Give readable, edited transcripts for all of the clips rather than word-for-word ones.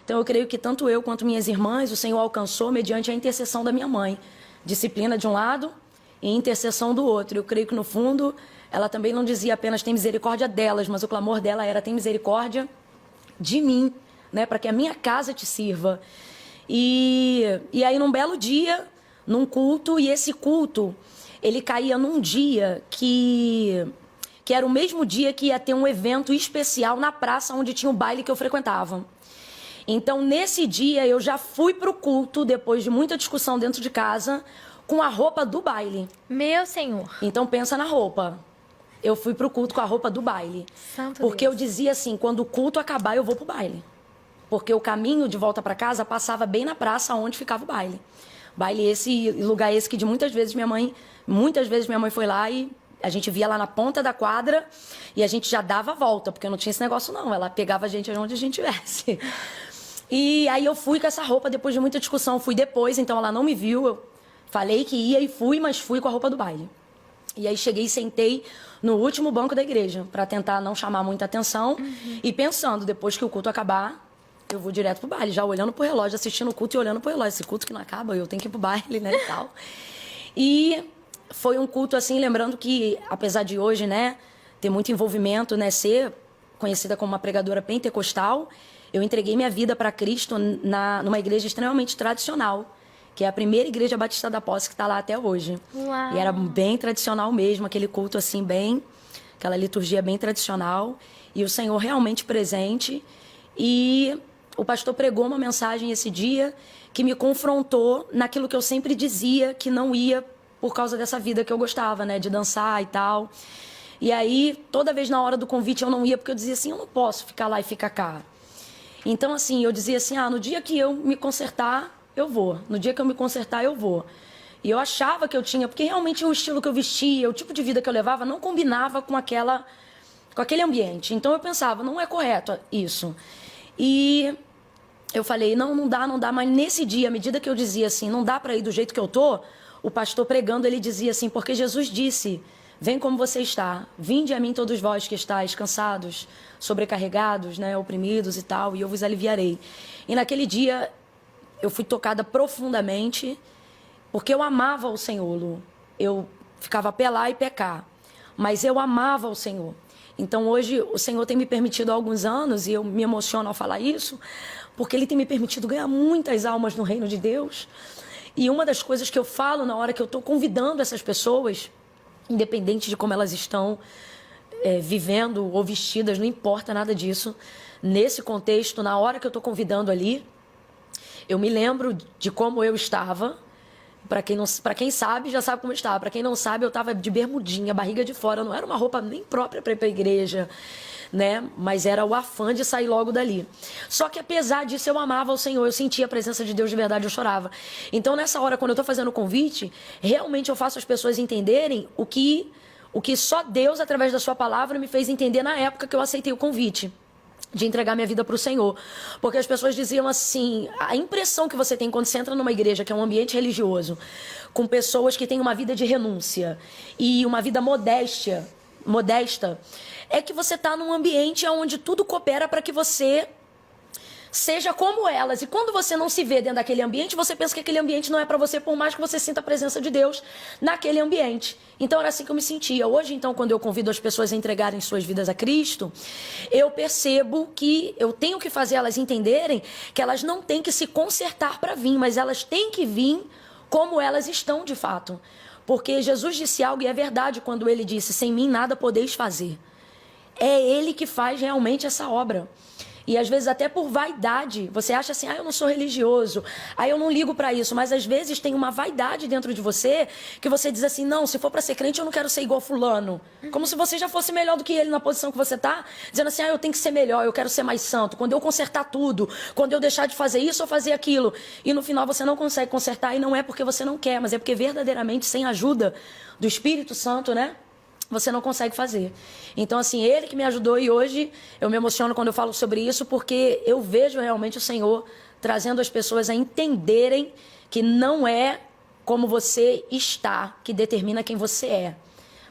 Então eu creio que tanto eu quanto minhas irmãs, o Senhor alcançou mediante a intercessão da minha mãe. Disciplina de um lado e intercessão do outro. Eu creio que no fundo ela também não dizia apenas tem misericórdia delas, mas o clamor dela era tem misericórdia de mim, né, para que a minha casa te sirva. E aí num belo dia, num culto, e esse culto, ele caía num dia que era o mesmo dia que ia ter um evento especial na praça onde tinha o baile que eu frequentava. Então, nesse dia, eu já fui pro culto, depois de muita discussão dentro de casa, com a roupa do baile. Meu Senhor. Então, pensa na roupa. Eu fui pro culto com a roupa do baile. Santo Porque Deus. eu dizia assim, quando o culto acabar, eu vou pro baile. Porque o caminho de volta para casa passava bem na praça onde ficava o baile. Baile esse, lugar esse que de muitas vezes minha mãe foi lá e a gente via lá na ponta da quadra e a gente já dava a volta, porque não tinha esse negócio não, ela pegava a gente onde a gente estivesse. E aí eu fui com essa roupa depois de muita discussão, fui depois, então ela não me viu, eu falei que ia e fui, mas fui com a roupa do baile. E aí cheguei e sentei no último banco da igreja, para tentar não chamar muita atenção e pensando, depois que o culto acabar, eu vou direto pro baile, já olhando pro relógio, assistindo o culto e olhando pro relógio. Esse culto que não acaba, eu tenho que ir pro baile, né, e tal. E foi um culto, assim, lembrando que, apesar de hoje, né, ter muito envolvimento, né, ser conhecida como uma pregadora pentecostal, eu entreguei minha vida para Cristo numa igreja extremamente tradicional, que é a primeira igreja batista da Posse que está lá até hoje. Uau. E era bem tradicional mesmo, aquele culto, assim, bem... aquela liturgia bem tradicional. E o Senhor realmente presente. E o pastor pregou uma mensagem esse dia que me confrontou naquilo que eu sempre dizia que não ia por causa dessa vida que eu gostava, né? De dançar e tal. E aí, toda vez na hora do convite eu não ia, porque eu dizia assim, eu não posso ficar lá e ficar cá. Então, assim, eu dizia assim, no dia que eu me consertar, eu vou. No dia que eu me consertar, eu vou. E eu achava que eu tinha, porque realmente o estilo que eu vestia, o tipo de vida que eu levava, não combinava com aquele ambiente. Então eu pensava, não é correto isso. E eu falei, não dá, mas nesse dia, à medida que eu dizia assim, não dá para ir do jeito que eu tô, o pastor pregando, ele dizia assim, porque Jesus disse, vem como você está, vinde a mim todos vós que estáis cansados, sobrecarregados, né, oprimidos e tal, e eu vos aliviarei. E naquele dia, eu fui tocada profundamente, porque eu amava o Senhor, Lu. Eu ficava pelar e pecar, mas eu amava o Senhor. Então hoje o Senhor tem me permitido há alguns anos, e eu me emociono ao falar isso, porque Ele tem me permitido ganhar muitas almas no reino de Deus. E uma das coisas que eu falo na hora que eu estou convidando essas pessoas, independente de como elas estão vivendo ou vestidas, não importa nada disso, nesse contexto, na hora que eu estou convidando ali, eu me lembro de como eu estava. Para quem sabe, já sabe como eu estava. Para quem não sabe, eu estava de bermudinha, barriga de fora. Não era uma roupa nem própria para ir para a igreja, né? Mas era o afã de sair logo dali. Só que apesar disso, eu amava o Senhor. Eu sentia a presença de Deus de verdade, eu chorava. Então, nessa hora, quando eu estou fazendo o convite, realmente eu faço as pessoas entenderem o que só Deus, através da sua palavra, me fez entender na época que eu aceitei o convite de entregar minha vida para o Senhor. Porque as pessoas diziam assim, a impressão que você tem quando você entra numa igreja que é um ambiente religioso, com pessoas que têm uma vida de renúncia e uma vida modesta, é que você está num ambiente onde tudo coopera para que você seja como elas. E quando você não se vê dentro daquele ambiente, você pensa que aquele ambiente não é para você, por mais que você sinta a presença de Deus naquele ambiente. Então era assim que eu me sentia. Hoje, então, quando eu convido as pessoas a entregarem suas vidas a Cristo, eu percebo que eu tenho que fazer elas entenderem que elas não têm que se consertar para vir, mas elas têm que vir como elas estão de fato. Porque Jesus disse algo, e é verdade quando ele disse, sem mim nada podeis fazer. É Ele que faz realmente essa obra. E às vezes até por vaidade, você acha assim, eu não sou religioso, eu não ligo para isso, mas às vezes tem uma vaidade dentro de você que você diz assim, não, se for para ser crente eu não quero ser igual fulano. Como se você já fosse melhor do que ele na posição que você está, dizendo assim, eu tenho que ser melhor, eu quero ser mais santo, quando eu consertar tudo, quando eu deixar de fazer isso ou fazer aquilo. E no final você não consegue consertar e não é porque você não quer, mas é porque verdadeiramente sem a ajuda do Espírito Santo, né? Você não consegue fazer. Então, assim, Ele que me ajudou, e hoje eu me emociono quando eu falo sobre isso, porque eu vejo realmente o Senhor trazendo as pessoas a entenderem que não é como você está que determina quem você é,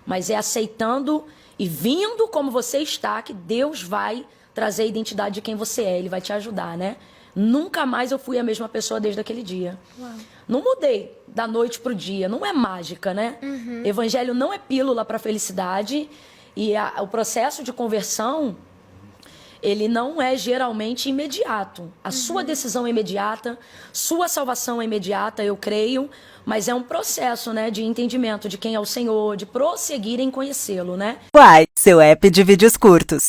mas é aceitando e vindo como você está que Deus vai trazer a identidade de quem você é, ele vai te ajudar, né? Nunca mais eu fui a mesma pessoa desde aquele dia. Uau. Não mudei da noite pro dia, não é mágica, né? Evangelho não é pílula para felicidade e o processo de conversão, ele não é geralmente imediato. A sua decisão é imediata, sua salvação é imediata, eu creio, mas é um processo, né, de entendimento de quem é o Senhor, de prosseguir em conhecê-lo, né? Uai, seu app de vídeos curtos.